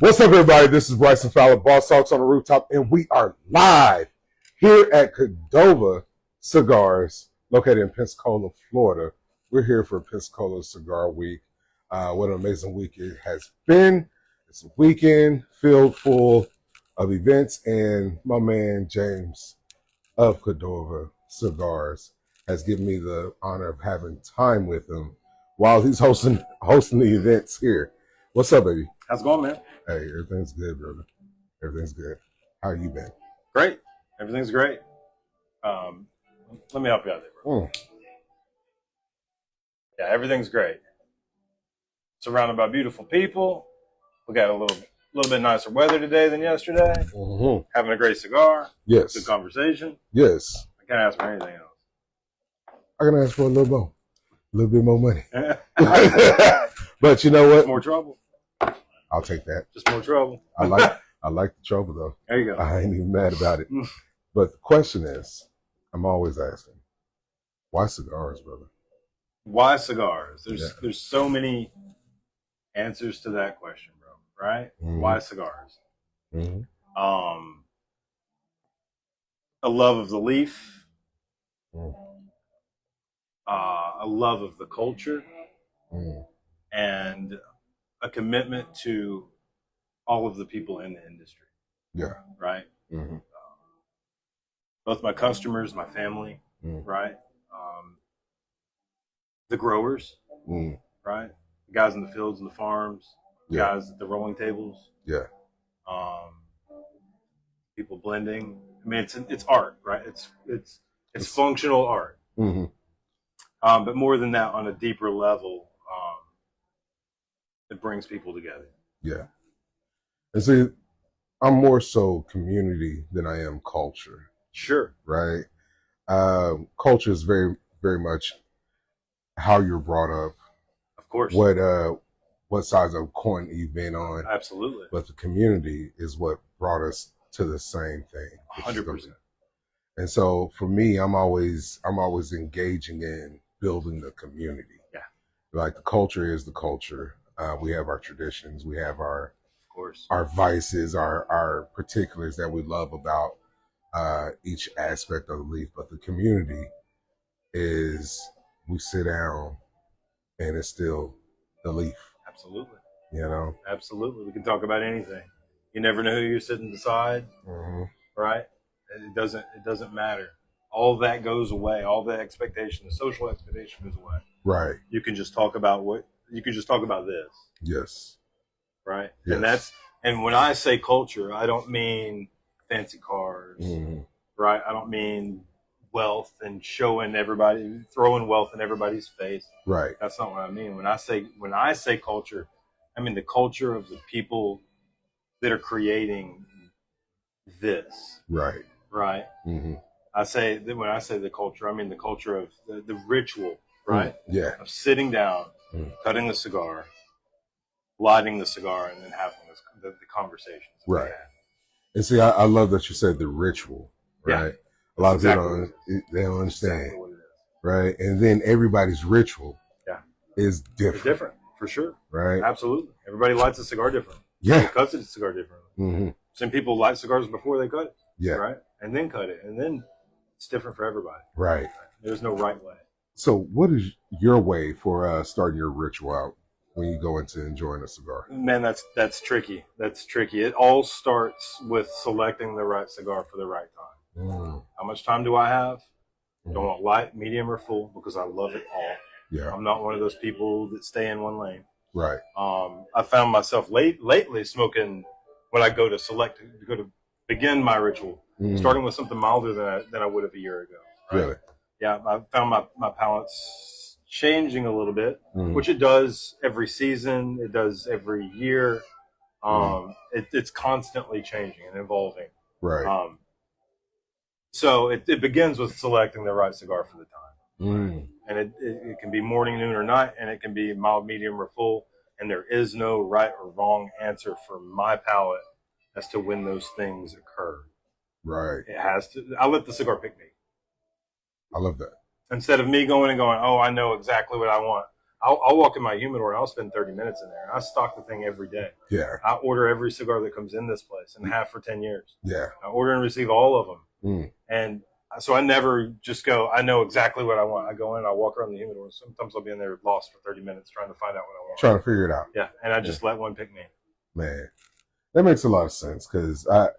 What's up, everybody? This is Bryson Fowler, Boss Talks on the Rooftop, and we are live here at Cordova Cigars, located in Pensacola, Florida. We're here for Pensacola Cigar Week. What an amazing week it has been. It's a weekend filled full of events, and my man James of Cordova Cigars has given me the honor of having time with him while he's hosting the events here. What's up, baby? How's it going, man? Hey, everything's good, brother. Everything's good. How you been? Great. Everything's great. Let me help you out there, bro. Yeah, everything's great. Surrounded by beautiful people. We got a little bit nicer weather today than yesterday. Mm-hmm. Having a great cigar. Yes. Good conversation. Yes. I can't ask for anything else. I can ask for a little bit more money. But you know what? More trouble. I'll take that. Just more trouble. I like the trouble though. There you go. I ain't even mad about it. But the question is, I'm always asking, why cigars, brother? Why cigars? There's so many answers to that question, bro. Right? Mm-hmm. Why cigars? Mm-hmm. A love of the leaf. Mm. A love of the culture. Mm. And a commitment to all of the people in the industry. Yeah. Right? Mm-hmm. Both my customers, my family, right? The growers, right? The guys in the fields and the farms, guys at the rolling tables. Yeah. People blending. I mean, it's art, right? It's functional art. Mm-hmm. But more than that, on a deeper level, it brings people together. Yeah. And see, I'm more so community than I am culture. Sure. Right? Culture is very, very much how you're brought up. Of course. What size of coin you've been on. Absolutely. But the community is what brought us to the same thing. 100%. And so for me, I'm always engaging in building the community. Yeah. Like the culture is the culture. We have our traditions. We have our vices, our particulars that we love about each aspect of the leaf. But the community is, we sit down and it's still the leaf. Absolutely. You know? Absolutely. We can talk about anything. You never know who you're sitting beside, right? It doesn't matter. All that goes away. All the expectation, the social expectation goes away. Right. You can just talk about this. Yes. Right. Yes. And when I say culture, I don't mean fancy cars, right? I don't mean wealth and throwing wealth in everybody's face. Right. That's not what I mean. When I say culture, I mean the culture of the people that are creating this. Right. Right. Mm-hmm. When I say the culture, I mean the culture of the ritual, right? Yeah. Of sitting down, cutting the cigar, lighting the cigar, and then having the conversations. Right. And see, I love that you said the ritual, right? Yeah. A lot of people they don't understand, exactly what it is. Right? And then everybody's ritual is different. It's different, for sure. Right? Absolutely. Everybody lights a cigar different. Yeah. Everybody cuts a cigar differently. Mm-hmm. Some people light cigars before they cut it. Yeah. Right? And then cut it. And then it's different for everybody. Right. There's no right way. So what is your way for starting your ritual out when you go into enjoying a cigar? Man, that's tricky. That's tricky. It all starts with selecting the right cigar for the right time. How much time do I have? Don't want light, medium, or full, because I love it all. Yeah. I'm not one of those people that stay in one lane. Right. I found myself lately smoking when I go to begin my ritual, starting with something milder than I would have a year ago. Right? Really? Yeah, I found my palate's changing a little bit, which it does every season. It does every year. It's constantly changing and evolving. Right. So it begins with selecting the right cigar for the time. And it can be morning, noon, or night, and it can be mild, medium, or full. And there is no right or wrong answer for my palate as to when those things occur. Right. It has to. I let the cigar pick me. I love that. Instead of me going, oh, I know exactly what I want. I'll walk in my humidor and I'll spend 30 minutes in there. I stock the thing every day. Yeah. I order every cigar that comes in this place and have for 10 years. Yeah. I order and receive all of them. And so I never just go, I know exactly what I want. I go in, I walk around the humidor. Sometimes I'll be in there lost for 30 minutes trying to find out what I want. Trying to figure it out. Yeah. And I just let one pick me. Man, that makes a lot of sense because I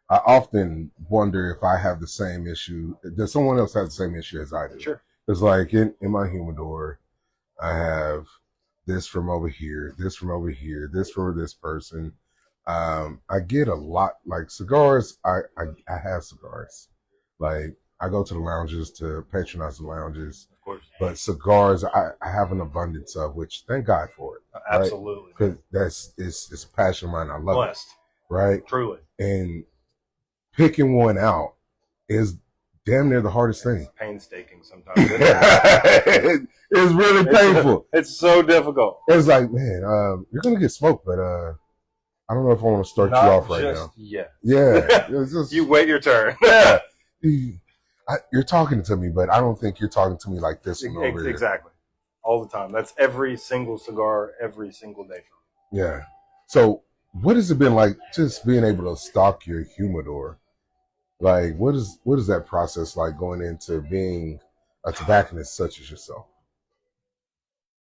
often wonder if I have the same issue. Does someone else have the same issue as I do? Sure. It's like in my humidor, I have this from over here, this from over here, this for this person. I get a lot like cigars. I have cigars. Like I go to the lounges to patronize the lounges. Of course. But cigars, I have an abundance of, which thank God for it. Absolutely. Because it's a passion of mine. I love Blessed. it. Right? Truly. And picking one out is damn near the hardest thing. It's painstaking sometimes. It's really painful. It's so difficult. It's like, man, you're gonna get smoked, but I don't know if I want to start Not you off right just now. yet. Yeah. It's just, You wait your turn. yeah. You're talking to me, but I don't think you're talking to me like this one over here. Exactly. All the time. That's every single cigar, every single day for me. Yeah. So what has it been like just being able to stock your humidor? Like, what is that process like going into being a tobacconist such as yourself?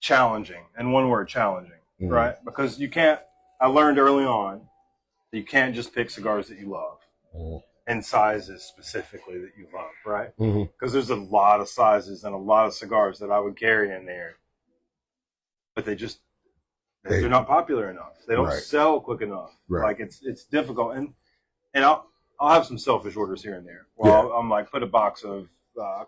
Challenging. And one word, challenging. Right? Because you can't, I learned early on that you can't just pick cigars that you love. And sizes specifically that you love, right? Because there's a lot of sizes and a lot of cigars that I would carry in there, but they're not popular enough. They don't sell quick enough. Like it's difficult, and I'll have some selfish orders here and there. Well, I'm like put a box of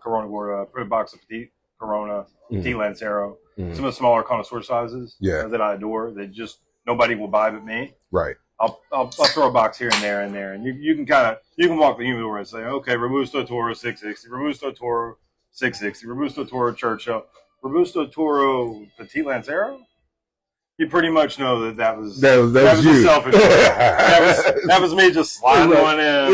Corona Gorda, put a box of Petite Corona, Petite Lancero, some of the smaller connoisseur sizes that I adore. That just nobody will buy but me. Right. I'll throw a box here and there, and you can walk the humidor and say, okay, Robusto Toro 660, Robusto Toro 660, Robusto Toro Churchill, Robusto Toro Petite Lancero. You pretty much know that was you. A selfish one. that was me just sliding one in.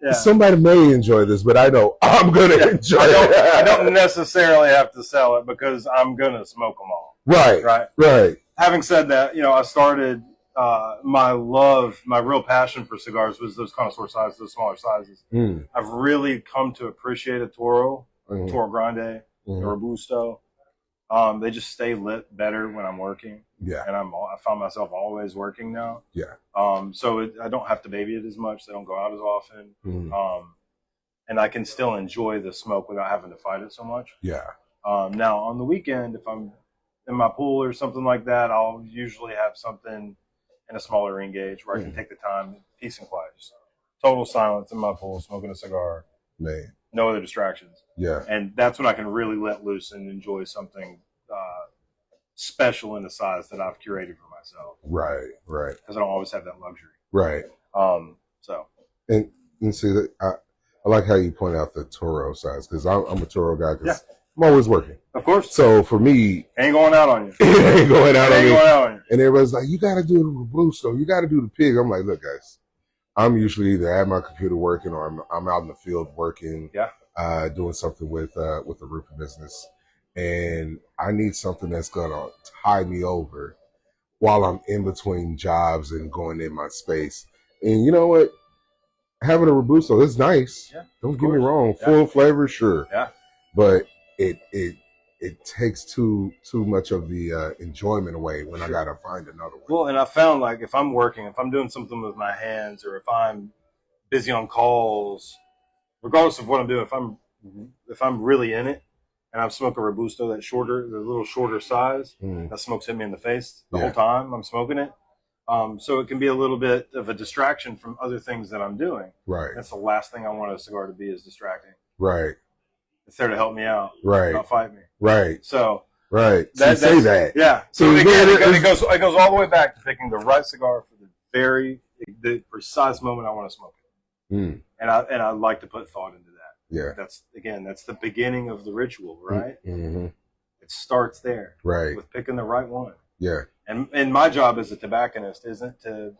Yeah, somebody may enjoy this, but I know I'm gonna enjoy it. I don't necessarily have to sell it because I'm gonna smoke them all. Right. Having said that, I started my real passion for cigars was those connoisseur sizes, those smaller sizes. I've really come to appreciate a Toro, Toro Grande, a Robusto. They just stay lit better when I'm working. Yeah. And I found myself always working now. Yeah. So I don't have to baby it as much. They don't go out as often. And I can still enjoy the smoke without having to fight it so much. Yeah. Now on the weekend, if I'm in my pool or something like that, I'll usually have something in a smaller ring gauge where I can take the time, peace and quiet, just total silence in my pool, smoking a cigar. Man. No other distractions. Yeah. And that's when I can really let loose and enjoy something special in the size that I've curated for myself. Right. Because I don't always have that luxury. Right. And see that I like how you point out the Toro size because I'm a Toro guy because I'm always working. Of course. So for me, ain't going out on you. It ain't going out on me. And everybody's like, you got to do the Robusto. You got to do the pig. I'm like, look, guys, I'm usually either at my computer working or I'm out in the field working. Yeah. Doing something with the roofing business, and I need something that's gonna tie me over while I'm in between jobs and going in my space. And you know what? Having a Robusto is nice. Yeah, don't get me wrong. Full flavor, sure. Yeah. But it takes too much of the enjoyment away when I gotta find another one. Well, and I found like if I'm working, if I'm doing something with my hands, or if I'm busy on calls. Regardless of what I'm doing, if I'm really in it and I'm smoking a Robusto, the little shorter size, that smoke's hit me in the face the whole time I'm smoking it. So it can be a little bit of a distraction from other things that I'm doing. Right. That's the last thing I want a cigar to be is distracting. Right. It's there to help me out. Right. Not fight me. Right. So. Right. Say that. Yeah. So again, it goes all the way back to picking the right cigar for the precise moment I want to smoke it. And I like to put thought into that. Yeah. That's the beginning of the ritual, right? Mm-hmm. It starts there. Right. With picking the right one. Yeah. And my job as a tobacconist isn't to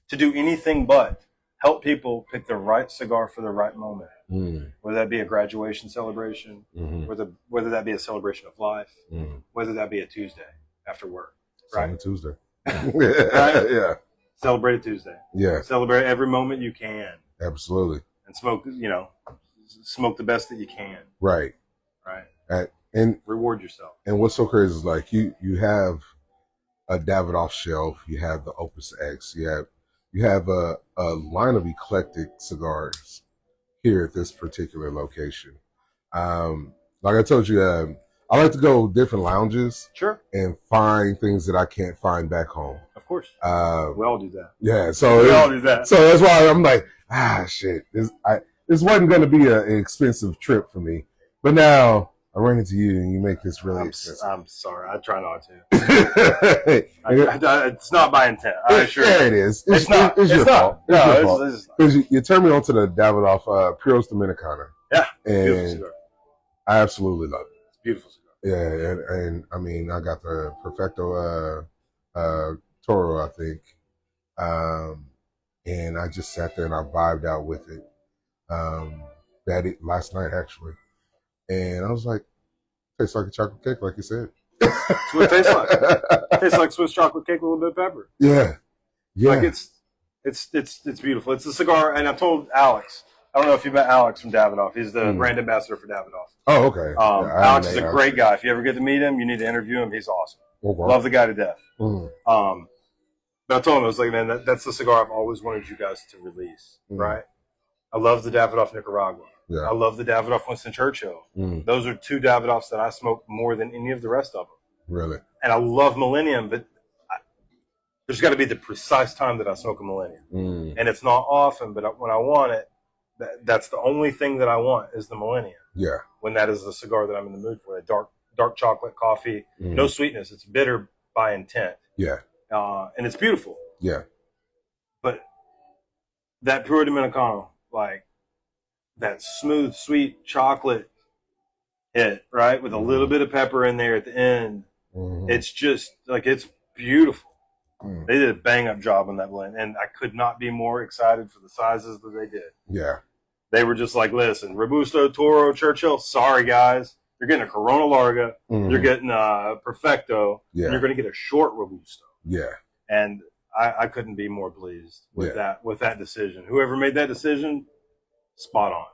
do anything but help people pick the right cigar for the right moment. whether that be a graduation celebration, whether that be a celebration of life, whether that be a Tuesday after work. Right? Tuesday. Right? Yeah. Celebrate a Tuesday. Yeah. Celebrate every moment you can. Absolutely. And smoke, smoke the best that you can. Right. Right. And reward yourself. And what's so crazy is like you have a Davidoff shelf, you have the Opus X, you have a line of eclectic cigars here at this particular location. Like I told you, I like to go different lounges, sure, and find things that I can't find back home. Of course, we all do that. Yeah, so we all do that. So that's why I'm like, shit, this wasn't going to be an expensive trip for me, but now I run into you and you make this really expensive. I'm sorry, I try not to. It's not my intent. I assure you. Yeah, it is. It's not. It's your fault. It's because you turned me on to the Davidoff Puros Dominicana. Yeah, and beautiful cigar. I absolutely love it. It's beautiful cigar. Yeah, and I mean, I got the Perfecto Toro, I think, and I just sat there and I vibed out with it. Last night actually, and I was like, tastes like a chocolate cake, like you said. That's what it tastes like. It tastes like Swiss chocolate cake with a little bit of pepper. Yeah. Like it's beautiful. It's a cigar, and I told Alex. I don't know if you met Alex from Davidoff. He's the brand ambassador for Davidoff. Oh, okay. Alex is a great guy. If you ever get to meet him, you need to interview him. He's awesome. Okay. Love the guy to death. But I told him, I was like, man, that's the cigar I've always wanted you guys to release, right? I love the Davidoff Nicaragua. Yeah. I love the Davidoff Winston Churchill. Those are two Davidoffs that I smoke more than any of the rest of them. Really? And I love Millennium, but there's got to be the precise time that I smoke a Millennium. And it's not often, but when I want it, that's the only thing that I want is the Millennium. Yeah. When that is the cigar that I'm in the mood for, a dark chocolate coffee, no sweetness. It's bitter by intent. Yeah. And it's beautiful. Yeah. But that Puro Dominicano, like that smooth, sweet chocolate hit, right? With a little bit of pepper in there at the end. It's just like, it's beautiful. They did a bang up job on that blend, and I could not be more excited for the sizes that they did. Yeah. They were just like, listen, Robusto, Toro, Churchill, sorry guys. You're getting a Corona Larga, you're getting a Perfecto, and you're going to get a short Robusto. Yeah. And I couldn't be more pleased with that decision. Whoever made that decision, spot on.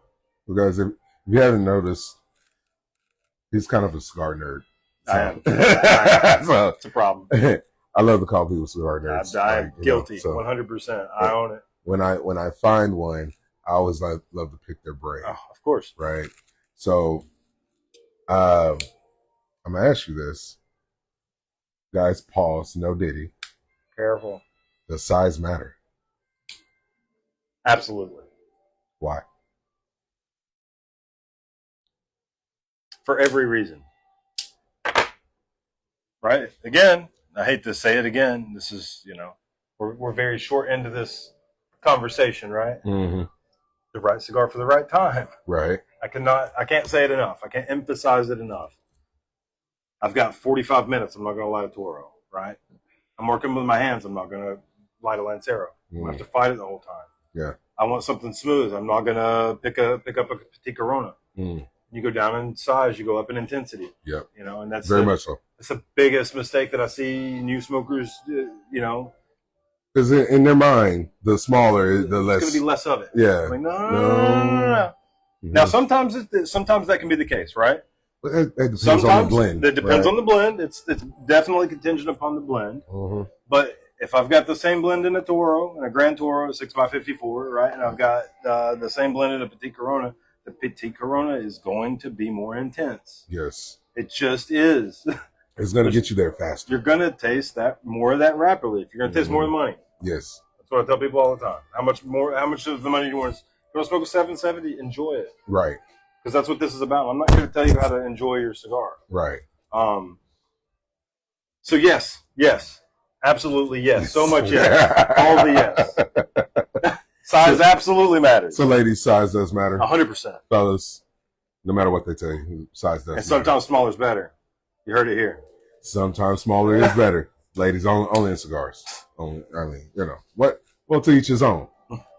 Because if you haven't noticed, he's kind of a cigar nerd. So. I am. So, it's a problem. I love to call people cigar nerds. I'm guilty, 100%. I own it. When I find one, I always love to pick their brain. Oh, of course. Right. So, I'm gonna ask you this, guys. Pause. No Diddy. Careful. Does size matter? Absolutely. Why? For every reason. Right? Again, I hate to say it again. This is, we're very short into this conversation, right? The right cigar for the right time. Right. I can't say it enough. I can't emphasize it enough. I've got 45 minutes. I'm not going to light a Toro, right? I'm working with my hands. I'm not going to light a Lancero. I have to fight it the whole time. Yeah. I want something smooth. I'm not going to pick up a Petit Corona. You go down in size, you go up in intensity. Yep. And that's very much so. It's the biggest mistake that I see new smokers, Because in their mind, the smaller, the less. It's going to be less of it. Yeah. Like, no. Now, sometimes that can be the case, right? It depends on the blend. It depends on the blend. It's definitely contingent upon the blend. But if I've got the same blend in a Toro, and a Grand Toro, 6x54, right, and I've got the same blend in a Petit Corona, the Petit Corona is going to be more intense. Yes. It just is. It's going to get you there faster. You're going to taste more of that rapidly. If you're going to taste more of the money. Yes. That's what I tell people all the time. How much of the money do you want? If you want to smoke a 770, enjoy it. Right. Because that's what this is about. I'm not here to tell you how to enjoy your cigar. Right. So yes, absolutely yes. So much yes. All the yes. Size absolutely matters. So ladies, size does matter. 100%. Fellas, no matter what they tell you, size does. And sometimes smaller is better. You heard it here. Sometimes smaller is better. Ladies, only in cigars. What? Well, to each his own,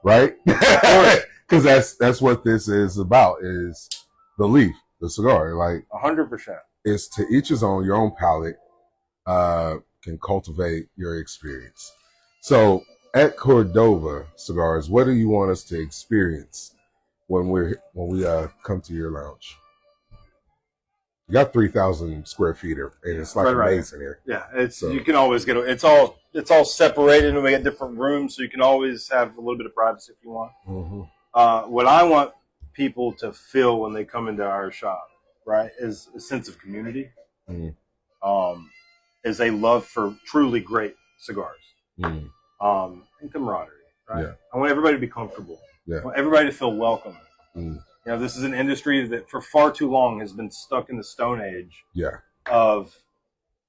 right? Because that's what this is about, is the leaf, the cigar. Like 100%. It's to each his own. Your own palate can cultivate your experience. So at Cordova Cigars, what do you want us to experience when we come to your lounge? You got 3,000 square feet, and it's like amazing here. Yeah, you can always get it's all separated, and we got different rooms, so you can always have a little bit of privacy if you want. Mm-hmm. What I want people to feel when they come into our shop, right, is a sense of community. Mm-hmm. Is a love for truly great cigars. Mm-hmm. And camaraderie, right? Yeah. I want everybody to be comfortable. Yeah. I want everybody to feel welcome. Mm-hmm. You know, this is an industry that for far too long has been stuck in the Stone Age. Yeah. Of,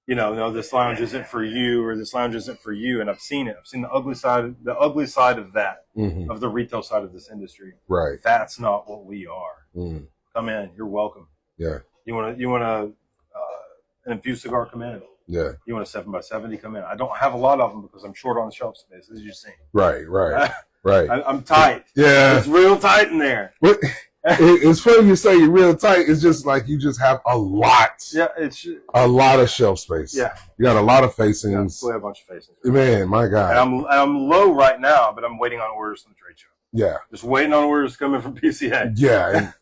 no, this lounge isn't for you, or this lounge isn't for you. And I've seen it. I've seen the ugly side of that, mm-hmm. of the retail side of this industry. Right. That's not what we are. Mm. Come in. You're welcome. Yeah. You want an infused cigar? Come in. Yeah. You want a 7x70? Come in. I don't have a lot of them because I'm short on shelf space, as you've seen. Right. Right. I'm tight. Yeah. It's real tight in there. What? It's funny you say you're real tight. It's just like you just have a lot. Yeah, it's a lot of shelf space. Yeah, you got a lot of facings. Yeah, we have a bunch of facings. Man, my God. And I'm low right now, but I'm waiting on orders from the trade show. Yeah, just waiting on orders coming from PCA. Yeah,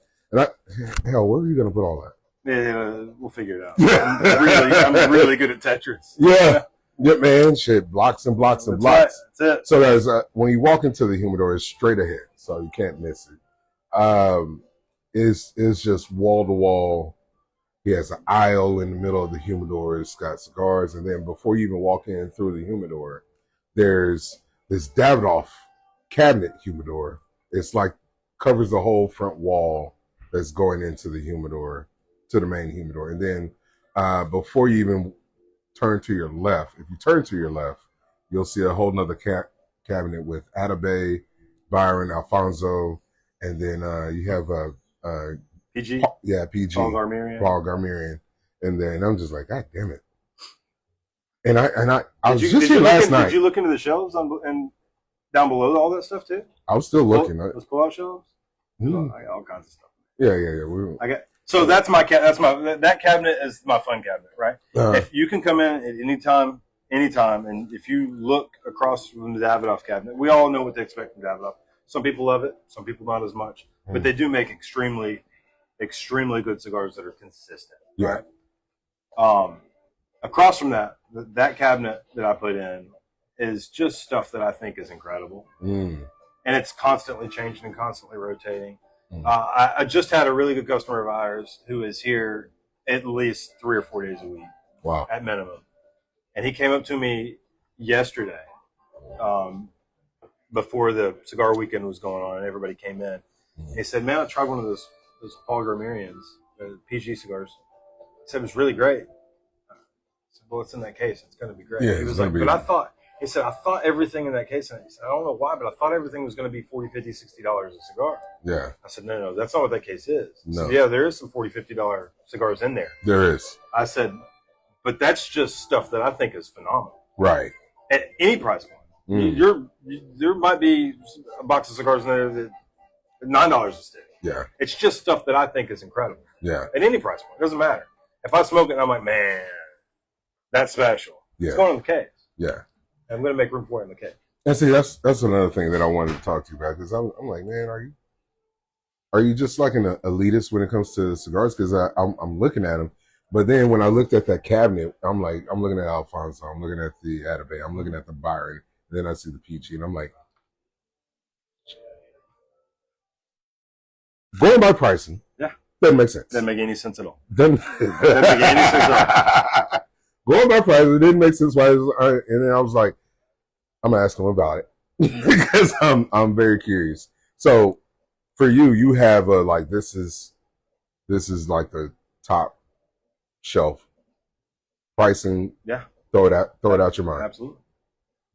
hell, where are you gonna put all that? Yeah, we'll figure it out. I'm really good at Tetris. Yeah. Yeah, man, shit, blocks and blocks and blocks. Right. That's it. So there's when you walk into the humidor, it's straight ahead, so you can't miss it. It's just wall to wall. He has an aisle in the middle of the humidor. It's got cigars, and then before you even walk in through the humidor, there's this Davidoff cabinet humidor. It's like covers the whole front wall that's going into the humidor, to the main humidor. And then before you even turn to your left, if you turn to your left, you'll see a whole nother cabinet with Atabey, Byron, Alfonso. And then you have PG. Yeah, PG. Paul Garmirian. And then I'm just like, God damn it. And I was just here last night. Did you look into the shelves and down below all that stuff too? I was still looking. Those pull-out shelves? Mm-hmm. I got all kinds of stuff. Yeah. So that's that cabinet is my fun cabinet, right? If you can come in at anytime, and if you look across from the Davidoff cabinet, we all know what to expect from Davidoff. Some people love it, some people not as much. But they do make extremely, extremely good cigars that are consistent. Yeah. Right? Across from that cabinet that I put in is just stuff that I think is incredible. And it's constantly changing and constantly rotating. I just had a really good customer of ours who is here at least 3 or 4 days a week. Wow. At minimum. And he came up to me yesterday. Before the cigar weekend was going on and everybody came in. He said, man, I tried one of those Paul Garmirians, PG cigars. He said, it was really great. I said, well, it's in that case. It's going to be great. Yeah, he was like, but I thought everything in that case, and he said, I don't know why, but I thought everything was going to be $40, $50, $60 a cigar. Yeah. I said, no, that's not what that case is. No. Said, yeah, there is some $40, $50 cigars in there. There is. I said, but that's just stuff that I think is phenomenal. Right. At any price point. There might be a box of cigars in there that $9 a stick. Yeah. It's just stuff that I think is incredible. Yeah. At any price point. It doesn't matter. If I smoke it and I'm like, man, that's special. Yeah. It's going in the case. Yeah. And I'm going to make room for it in the case. And see, that's another thing that I wanted to talk to you about, because I'm like, man, are you just like an elitist when it comes to cigars? Because I'm looking at them. But then when I looked at that cabinet, I'm looking at Alfonso, I'm looking at the Atabey, I'm looking at the Byron. Then I see the PG, and I'm like, going by pricing, doesn't make sense. Doesn't make any sense at all. Doesn't make any sense at all. Going by pricing, it didn't make sense. And then I was like, I'm gonna ask him about it because I'm very curious. So for you have this is like the top shelf pricing. Yeah. Throw it out your mind. Absolutely.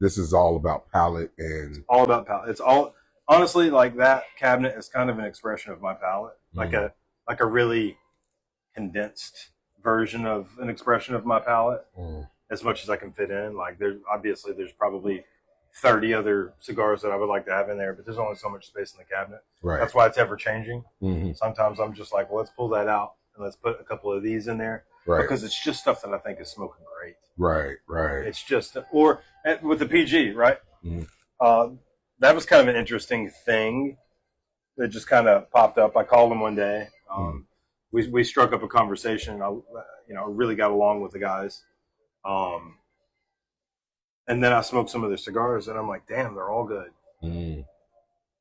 This is all about palate and all about palate. It's all honestly like that cabinet is kind of an expression of my palate, like a really condensed version of an expression of my palate, as much as I can fit in. Like there's probably 30 other cigars that I would like to have in there, but there's only so much space in the cabinet. Right. That's why it's ever changing. Mm-hmm. Sometimes I'm just like, well, let's pull that out and let's put a couple of these in there. Right. Because it's just stuff that I think is smoking great. Right, right. It's just, or with the PG, right? Mm-hmm. That was kind of an interesting thing that just kind of popped up. I called him one day. We struck up a conversation. I really got along with the guys. And then I smoked some of their cigars, and I'm like, damn, they're all good. Mm.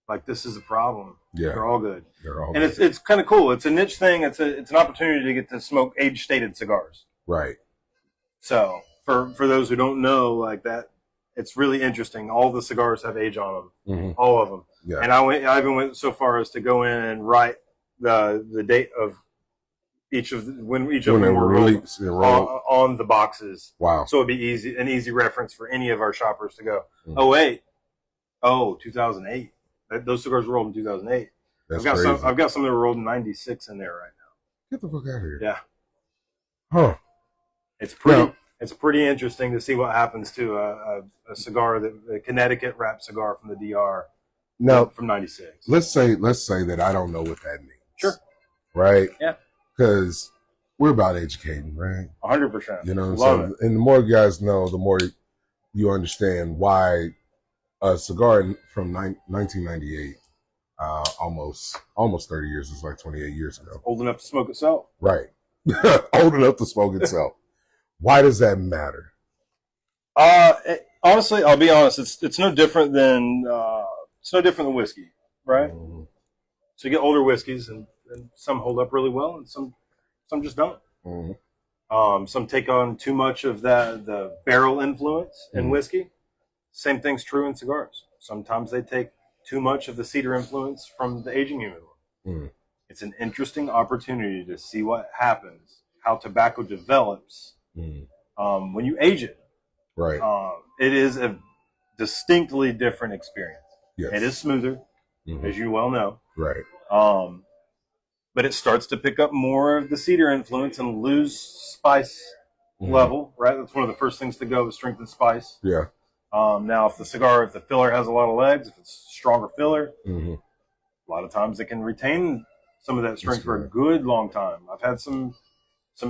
Like, this is a problem. Yeah. They're all good. They're all and good. it's kind of cool. It's a niche thing. It's an opportunity to get to smoke age-stated cigars. Right. So for those who don't know, like that, it's really interesting. All the cigars have age on them. Mm-hmm. All of them. Yeah. And I even went so far as to go in and write the date of when each of them were released on the boxes. Wow. So it'd be an easy reference for any of our shoppers to go, Mm-hmm. 2008. Those cigars were rolled in 2008. That's I've crazy. got some that were rolled in 96 in there right now. Get the fuck out of here. Yeah. Huh. It's pretty interesting to see what happens to a cigar, the Connecticut wrapped cigar from the DR. Now, from 96. Let's say that I don't know what that means. Sure. Right? Yeah. Because we're about educating, right? 100%. You know what I'm saying? And the more you guys know, the more you understand why a cigar from 1998, almost 30 years, it's like 28 years ago. Old enough to smoke itself. Right. Old enough to smoke itself. Why does that matter? Honestly, I'll be honest. It's no different than whiskey, right? Mm-hmm. So you get older whiskeys, and some hold up really well, and some just don't. Mm-hmm. Some take on too much of the barrel influence in whiskey. Same thing's true in cigars. Sometimes they take too much of the cedar influence from the aging humidor. Mm-hmm. It's an interesting opportunity to see what happens, how tobacco develops when you age it. Right. It is a distinctly different experience. Yes. It is smoother, as you well know. Right. But it starts to pick up more of the cedar influence and lose spice level, right? That's one of the first things to go is strength and spice. Yeah. Now, if the filler has a lot of legs, if it's stronger filler, Mm-hmm. a lot of times it can retain some of that strength for a good long time. I've had some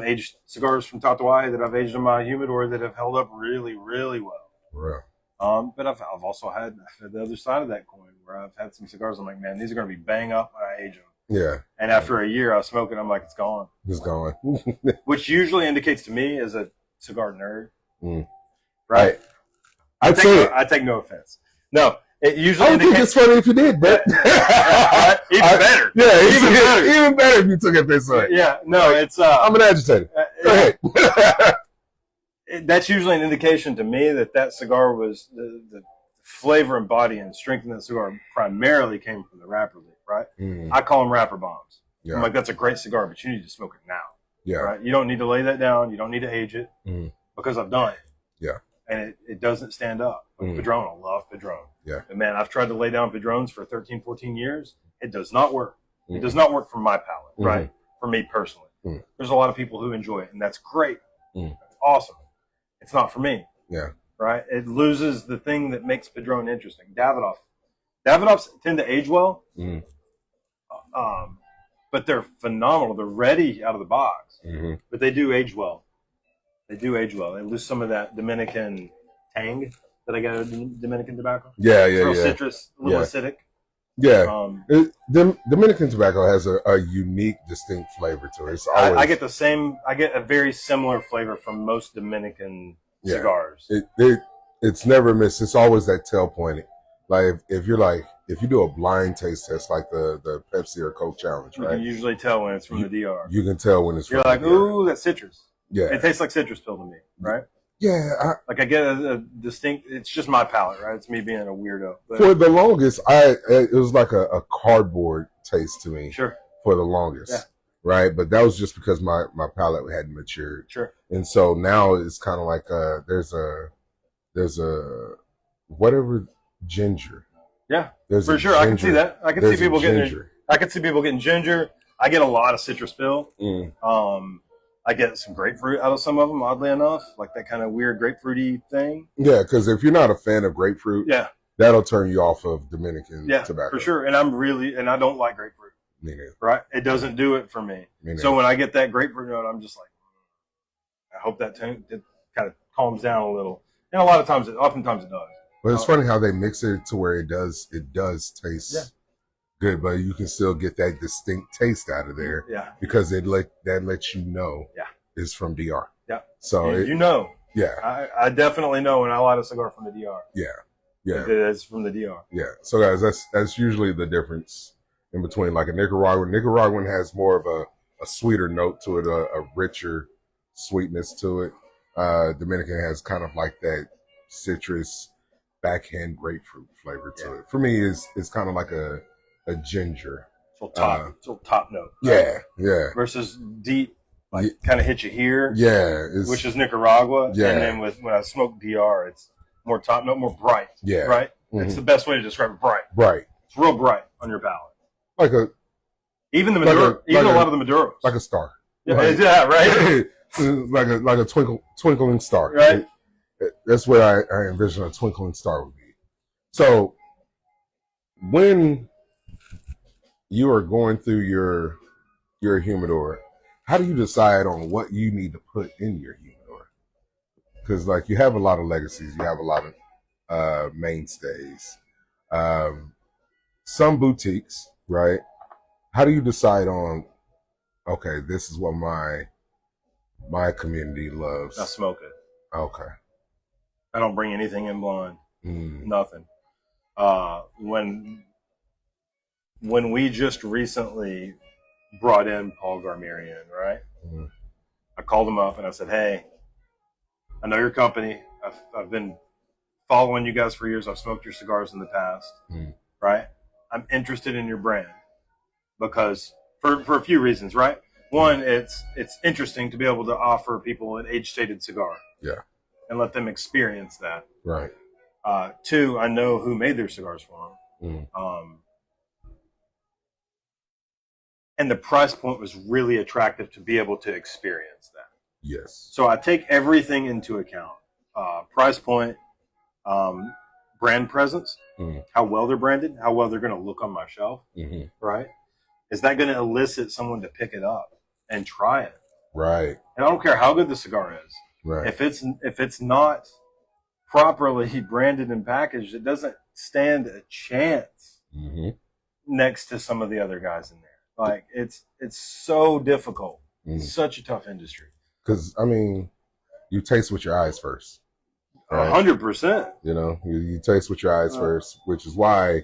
aged cigars from Tatuai that I've aged in my humidor that have held up really, really well. Right. But I've also had the other side of that coin where I've had some cigars. I'm like, man, these are going to be bang up when I age them. Yeah. And after a year, I smoke it. I'm like, it's gone. It's gone. Which usually indicates to me as a cigar nerd, Mm. right? I take no offense. No, it usually I don't think it's funny if you did, but even better. Yeah, even better if you took it this way. Yeah, no, it's I'm an agitator. Go ahead. That's usually an indication to me that cigar was the flavor and body and strength in that cigar primarily came from the wrapper leaf, right? Mm. I call them wrapper bombs. Yeah. I'm like, that's a great cigar, but you need to smoke it now. Yeah. Right? You don't need to lay that down. You don't need to age it because I've done it. Yeah. And it doesn't stand up. Like Padron, I love Padron. Yeah. And man, I've tried to lay down Padrones for 13, 14 years. It does not work. It does not work for my palate, right? For me personally. There's a lot of people who enjoy it, and that's great. That's awesome. It's not for me. Yeah. Right? It loses the thing that makes Padron interesting. Davidoffs tend to age well, but they're phenomenal. They're ready out of the box, but they do age well. They lose some of that Dominican tang that I got out of Dominican tobacco. Yeah, It's real citrus, a little acidic. Yeah. Dominican tobacco has a unique, distinct flavor to it. It's always, I get a very similar flavor from most Dominican cigars. It's never missed. It's always that tail pointing. Like if you do a blind taste test, like the Pepsi or Coke challenge, right? You can usually tell when it's from the DR. You can tell when it's You're from like, the DR. ooh, that's citrus. Yeah. It tastes like citrus pill to me, right? Yeah. I get a distinct, it's just my palate, right? It's me being a weirdo. But for the longest, it was like a cardboard taste to me. Sure. For the longest. Yeah. Right. But that was just because my palate hadn't matured. Sure. And so now it's kind of like there's a whatever ginger. Yeah. There's for sure. I can see that. I can see people getting ginger. I can see people getting ginger. I get a lot of citrus pill. I get some grapefruit out of some of them, oddly enough, like that kind of weird grapefruity thing. Yeah, because if you're not a fan of grapefruit, that'll turn you off of Dominican tobacco. For sure. And I don't like grapefruit. Me neither. Right? It doesn't do it for me. So when I get that grapefruit note, I'm just like, I hope that it kind of calms down a little. And oftentimes it does. But it's funny how they mix it to where it does taste good, but you can still get that distinct taste out of there. Yeah. Because that lets you know it's from DR. Yeah. So Yeah. I definitely know when I light a cigar from the DR. Yeah. Yeah. It's from the DR. Yeah. So guys, that's usually the difference in between like a Nicaraguan. Nicaraguan has more of a sweeter note to it, a richer sweetness to it. Dominican has kind of like that citrus backhand grapefruit flavor to it. For me, it's kind of like a ginger. So top note. Right? Yeah. Versus deep, kind of hit you here. Yeah. Which is Nicaragua. Yeah. And then when I smoke DR, it's more top note, more bright. Yeah. Right? Mm-hmm. It's the best way to describe it. Bright. Right. It's real bright on your palate. Even the Maduro, a lot of the Maduros. Like a star. Yeah, right? like a twinkling star. Right. That's what I envision a twinkling star would be. So when you are going through your humidor, how do you decide on what you need to put in your humidor? Because like you have a lot of legacies, you have a lot of mainstays, some boutiques, right? How do you decide on, okay, this is what my community loves? I smoke it. Okay. I don't bring anything in blind. Nothing. When we just recently brought in Paul Garmirian, right? Mm-hmm. I called him up and I said, hey, I know your company. I've been following you guys for years. I've smoked your cigars in the past, right? I'm interested in your brand because for a few reasons, right? One, it's interesting to be able to offer people an age-stated cigar. Yeah. And let them experience that. Right. Two, I know who made their cigars for them. And the price point was really attractive to be able to experience that. Yes. So I take everything into account. Price point, brand presence, how well they're branded, how well they're going to look on my shelf, right? Is that going to elicit someone to pick it up and try it? Right. And I don't care how good the cigar is. Right. If it's not properly branded and packaged, it doesn't stand a chance next to some of the other guys in there. Like it's so difficult. It's such a tough industry. Because I mean, you taste with your eyes first. 100%. You know, you taste with your eyes first, which is why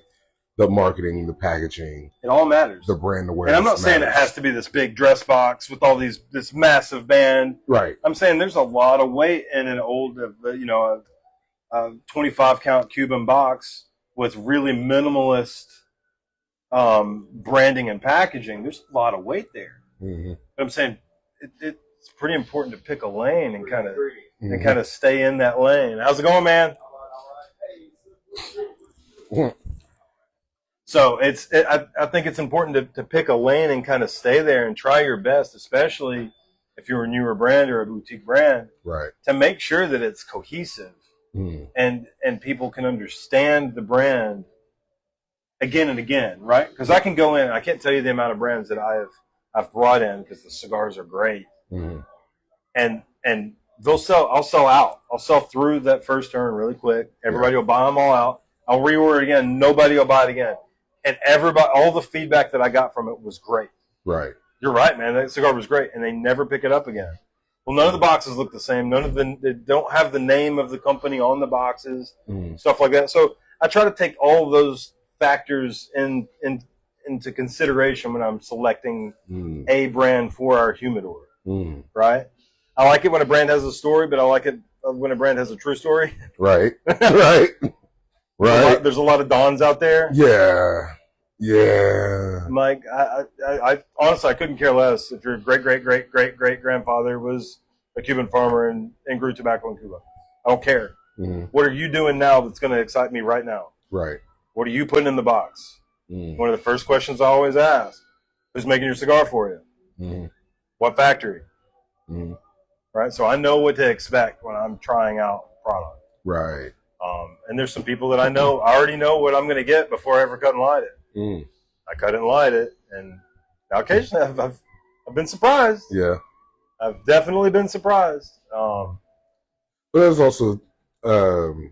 the marketing, the packaging, it all matters. The brand awareness. And I'm not saying it has to be this big dress box with all this massive band. Right. I'm saying there's a lot of weight in an old, a 25 count Cuban box with really minimalist branding and packaging. There's a lot of weight there. But I'm saying it's pretty important to pick a lane and kind of stay in that lane. How's it going, man? So I think it's important to pick a lane and kind of stay there and try your best, especially if you're a newer brand or a boutique brand, right? To make sure that it's cohesive and people can understand the brand again and again, right? Because I can go in, I can't tell you the amount of brands that I've brought in because the cigars are great, and I'll sell out. I'll sell through that first turn really quick. Everybody will buy them all out. I'll reorder again. Nobody will buy it again. And all the feedback that I got from it was great. Right. You're right, man. That cigar was great. And they never pick it up again. Well, none of the boxes look the same. They don't have the name of the company on the boxes, stuff like that. So I try to take all of those factors into consideration when I'm selecting a brand for our humidor. Right? I like it when a brand has a story, but I like it when a brand has a true story. Right. Right. Right. There's a lot of Dons out there. Yeah. Yeah. I'm like, I honestly, I couldn't care less if your great grandfather was a Cuban farmer and grew tobacco in Cuba. I don't care. What are you doing now that's going to excite me right now? Right. What are you putting in the box? One of the first questions I always ask: who's making your cigar for you? What factory? right? So I know what to expect when I'm trying out product. Right. And there's some people that I already know what I'm going to get before I ever cut and light it. I cut it and light it, and now occasionally I've been surprised. Yeah. I've definitely been surprised. But there's also the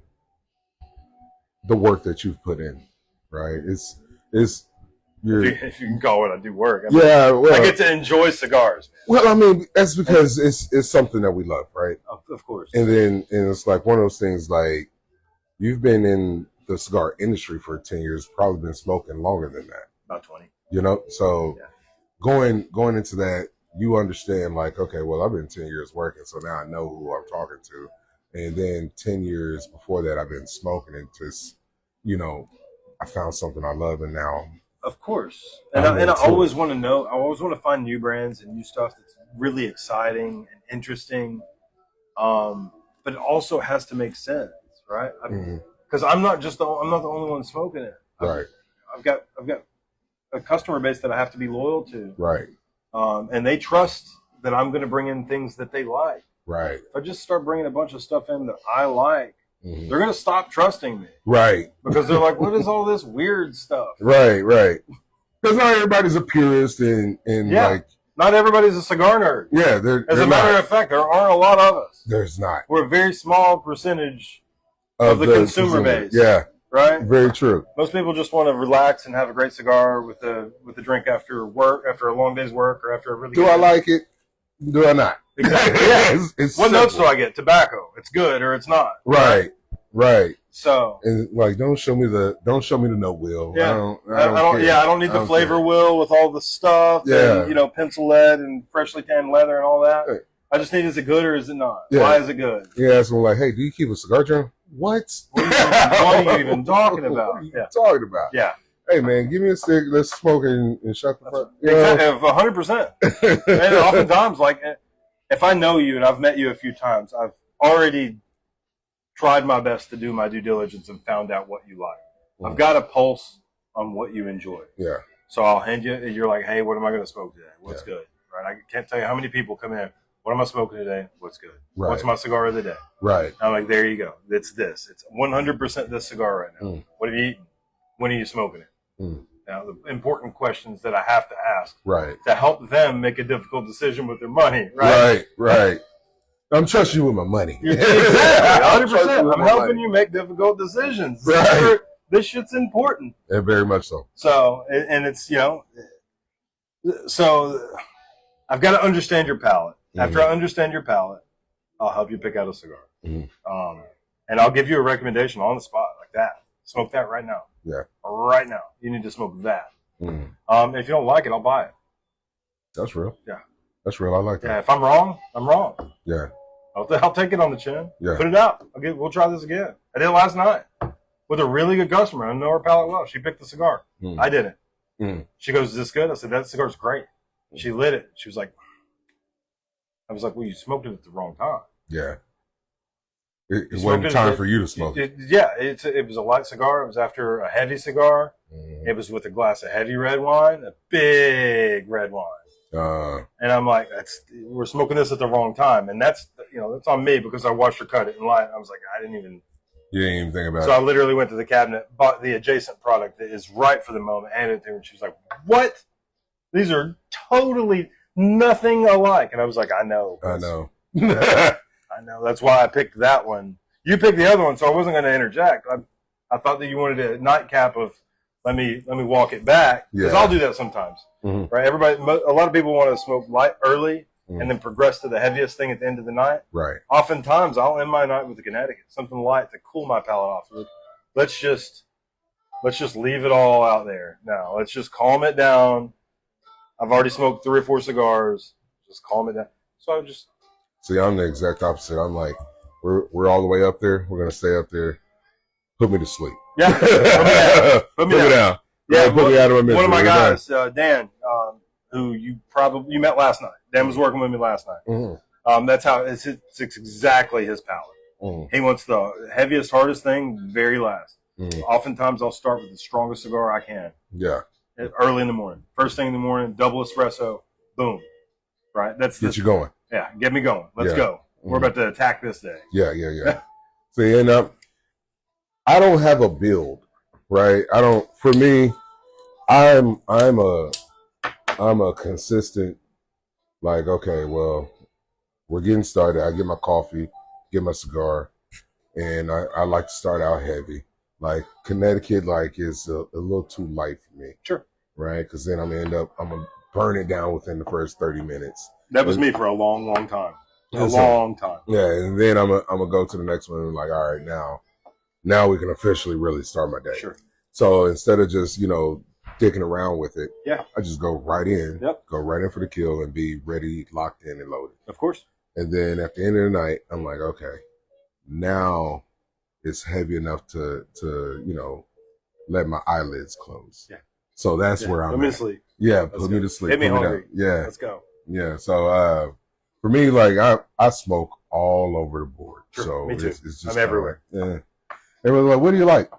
work that you've put in, right? It's if you can call it I do work. I get to enjoy cigars. Man. Well, I mean, that's because it's something that we love, right? Of course. And it's like one of those things, like, you've been in the cigar industry for 10 years, probably been smoking longer than that. About 20. You know? So going into that, you understand, like, okay, well, I've been 10 years working, so now I know who I'm talking to. And then 10 years before that, I've been smoking and just, I found something I love, and now. Of course. And I always want to know, I always want to find new brands and new stuff that's really exciting and interesting. But it also has to make sense. Right, because I'm not the only one smoking it. Right, I've got a customer base that I have to be loyal to. Right, and they trust that I'm going to bring in things that they like. Right. If I just start bringing a bunch of stuff in that I like, they're going to stop trusting me. Right, because they're like, "What is all this weird stuff?" Right, right. Because not everybody's a purist, and like. Not everybody's a cigar nerd. Yeah, as a matter of fact, there aren't a lot of us. There's not. We're a very small percentage of the consumer base. Yeah. Right? Very true. Most people just want to relax and have a great cigar with a drink after work, after a long day's work, or after a really Do I like it? Do I not? Exactly. Yeah. What notes do I get? Tobacco. It's good or it's not. Right. Right. So, and like, don't show me the note wheel. Yeah. I don't need the flavor wheel with all the stuff. Yeah. And, pencil lead and freshly tanned leather and all that. Hey. I just need, is it good or is it not? Yeah. Why is it good? Yeah. So I'm like, hey, do you keep a cigar journal? What are you even talking about? What are you talking about? Yeah. Hey, man, give me a stick. Let's smoke and shut the fuck. Exactly. 100%. And oftentimes, like, if I know you and I've met you a few times, I've already tried my best to do my due diligence and found out what you like. I've got a pulse on what you enjoy. Yeah. So I'll hand you, and you're like, hey, what am I going to smoke today? What's good? Right. I can't tell you how many people come in. What am I smoking today? What's good? Right. What's my cigar of the day? Right. I'm like, there you go. It's this. It's 100% this cigar right now. What have you eaten? When are you smoking it? Now, the important questions that I have to ask to help them make a difficult decision with their money. Right. Right. I'm trusting you with my money. Exactly. 100%. I'm helping you make difficult decisions. Right. This shit's important. Yeah, very much so. So, and it's, so I've got to understand your palate. After I understand your palate, I'll help you pick out a cigar. And I'll give you a recommendation on the spot like that. Smoke that right now. Yeah. Right now. You need to smoke that. If you don't like it, I'll buy it. That's real. Yeah. That's real. I like that. Yeah. If I'm wrong, I'm wrong. Yeah. I'll take it on the chin. Yeah. Put it out. We'll try this again. I did it last night with a really good customer. I know her palate well. She picked the cigar. I didn't. She goes, is this good? I said, that cigar's great. She lit it. She was like, I was like, well, you smoked it at the wrong time. Yeah. It wasn't time for you to smoke it. It was a light cigar. It was after a heavy cigar. It was with a glass of heavy red wine, a big red wine. And I'm like, we're smoking this at the wrong time. And that's on me because I watched her cut it and light. I was like, you didn't even think about it. So I literally went to the cabinet, bought the adjacent product that is right for the moment, handed it to her. And she was like, what? These are totally nothing alike. And I was like, I know. I know. I know. That's why I picked that one. You picked the other one, so I wasn't going to interject. I thought that you wanted a nightcap of let me walk it back because I'll do that sometimes. Right? A lot of people want to smoke light early and then progress to the heaviest thing at the end of the night. Right. Oftentimes, I'll end my night with a Connecticut, something light to cool my palate off. Let's just leave it all out there now. Let's just calm it down. I've already smoked 3 or 4 cigars. Just calm it down. So I just. See, I'm the exact opposite. I'm like, we're all the way up there. We're gonna stay up there. Put me to sleep. Yeah. Put me down. Yeah. Put me out of my misery. One of my guys, Dan, who you met last night. Dan was working with me last night. That's how it's exactly his palate. He wants the heaviest, hardest thing very last. Oftentimes, I'll start with the strongest cigar I can. Yeah. Early in the morning, first thing in the morning, double espresso, boom. Right, that's get you going. Yeah, get me going. Let's go. We're about to attack this day. Yeah. See, and I don't have a build, right? I don't. For me, I'm a consistent. Like, okay, well, we're getting started. I get my coffee, get my cigar, and I like to start out heavy. Like Connecticut, like is a little too light for me. Sure. Right, because then I'm gonna burn it down within the first 30 minutes. That was me for a long time. Long time. Yeah, and then I'm gonna go to the next one and like, all right, now we can officially really start my day. Sure. So instead of just dicking around with it, yeah, I just go right in. Yep. Go right in for the kill and be ready, locked in, and loaded. Of course. And then at the end of the night, I'm like, okay, now it's heavy enough to let my eyelids close. Yeah. So that's where I'm. Put me to sleep. Yeah, put me to sleep. Get me hungry. Yeah. Let's go. Yeah. So for me, like I smoke all over the board. Sure. So Me too. It's just I'm everywhere. Yeah. Everyone's like, what do you like?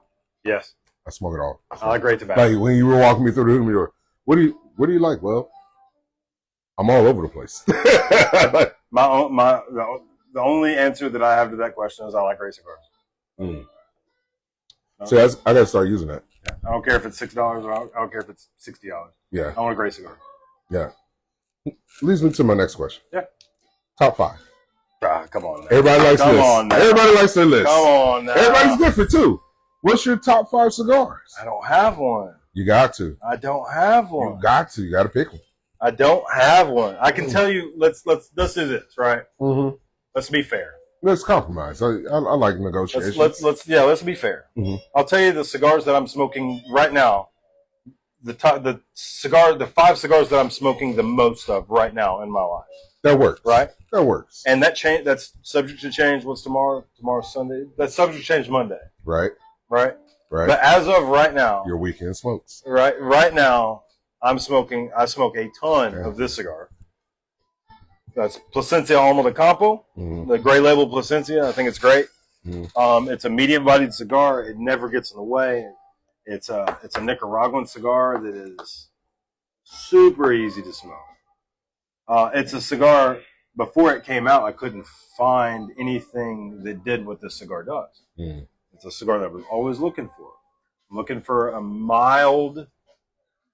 Yes. I smoke it all. I like great tobacco. Like when you were walking me through the humidor, what do you like? Well, I'm all over the place. The only answer that I have to that question is I like great cigars. Mm. So I got to start using that. Yeah. I don't care if it's $6 or I don't care if it's $60. Yeah. I want a great cigar. Yeah. Leads me to my next question. Yeah. Top 5. Come on, man. Everybody likes Come lists. on now. Everybody likes their list. Come on now. Everybody's different too. What's your top 5 cigars? I don't have one. You got to. I don't have one. You got to. You got to pick one. I don't have one. I can tell you. Let's do this, right? Mm-hmm. Let's be fair. Let's compromise. I like negotiations. Let's be fair. Mm-hmm. I'll tell you the cigars that I'm smoking right now. The 5 cigars that I'm smoking the most of right now in my life. That works. Right? That works. And that's subject to change. What's tomorrow? Tomorrow's Sunday. That's subject to change Monday. Right. But as of right now, your weekend smokes. Right now, I smoke a ton of this cigar. That's Plasencia Alma de Campo, the gray label Plasencia. I think it's great. Mm-hmm. It's a medium-bodied cigar. It never gets in the way. It's a Nicaraguan cigar that is super easy to smoke. It's a cigar, before it came out, I couldn't find anything that did what this cigar does. Mm. It's a cigar that I was always looking for. I'm looking for a mild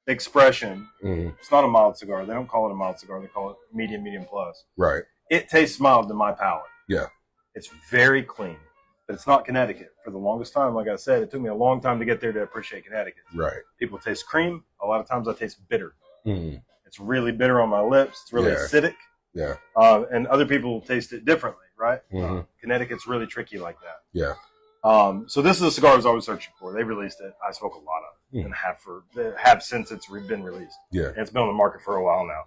expression. Mm-hmm. It's not a mild cigar. They don't call it a mild cigar. They call it medium plus. Right. It tastes mild to my palate. Yeah. It's very clean, but it's not Connecticut. For the longest time, like I said, it took me a long time to get there to appreciate Connecticut. Right. People taste cream. A lot of times I taste bitter. Mm-hmm. It's really bitter on my lips. It's really acidic. Yeah. And other people taste it differently, right? Mm-hmm. Connecticut's really tricky like that. Yeah. So this is a cigar I was always searching for. They released it. I smoke a lot of it and have since it's been released. Yeah. And it's been on the market for a while now.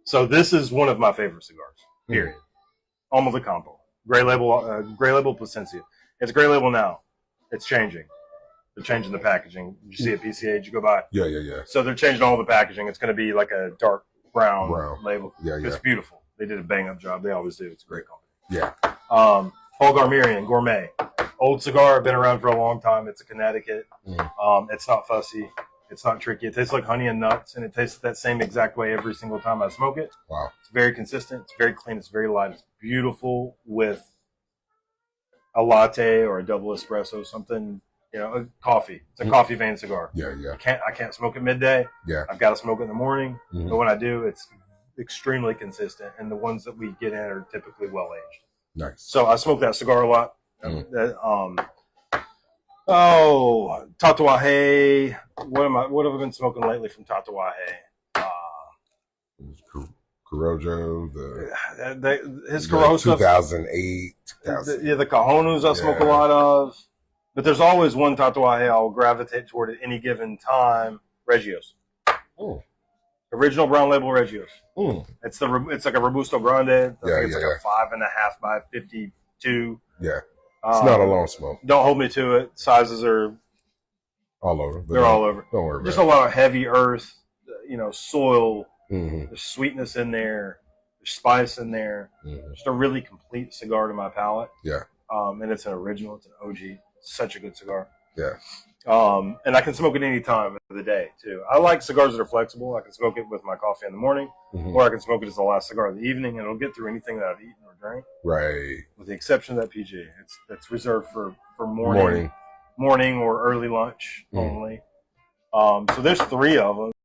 So this is one of my favorite cigars, period. Alma de Campo. Gray label Plasencia. It's gray label now. It's changing. They're changing the packaging. Did you see at PCA? Did you go by? Yeah. So they're changing all the packaging. It's going to be like a dark brown label. Yeah. It's beautiful. They did a bang-up job. They always do. It's a great company. Yeah. Paul Garmirian, Gourmet. Old cigar, been around for a long time. It's a Connecticut. It's not fussy. It's not tricky. It tastes like honey and nuts, and it tastes that same exact way every single time I smoke it. Wow. It's very consistent. It's very clean. It's very light. It's beautiful with a latte or a double espresso, something, a coffee. It's a coffee vein cigar. Yeah. I can't smoke it midday. Yeah. I've got to smoke it in the morning. But when I do, it's extremely consistent, and the ones that we get in are typically well-aged. Nice. So I smoke that cigar a lot. Tatuaje. What have I been smoking lately from Tatuaje? Corojo, his Corojo stuff. 2008. The Cajonos I smoke a lot of. But there's always one Tatuaje I'll gravitate toward at any given time. Regios. Oh. Original brown label Regios. Mm. It's like a Robusto Grande. I think it's like a 5.5 by 52. Yeah. It's not a long smoke. Don't hold me to it. Sizes are all over. They're all over. Don't worry about it. Just a lot of heavy earth, soil. Mm-hmm. There's sweetness in there. There's spice in there. Mm-hmm. Just a really complete cigar to my palate. Yeah. And it's an original. It's an OG. Such a good cigar. Yeah. And I can smoke it any time of the day too. I like cigars that are flexible. I can smoke it with my coffee in the morning, or I can smoke it as the last cigar of the evening, and it'll get through anything that I've eaten or drank. Right. With the exception of that PG. That's reserved for morning or early lunch only. So there's 3 of them.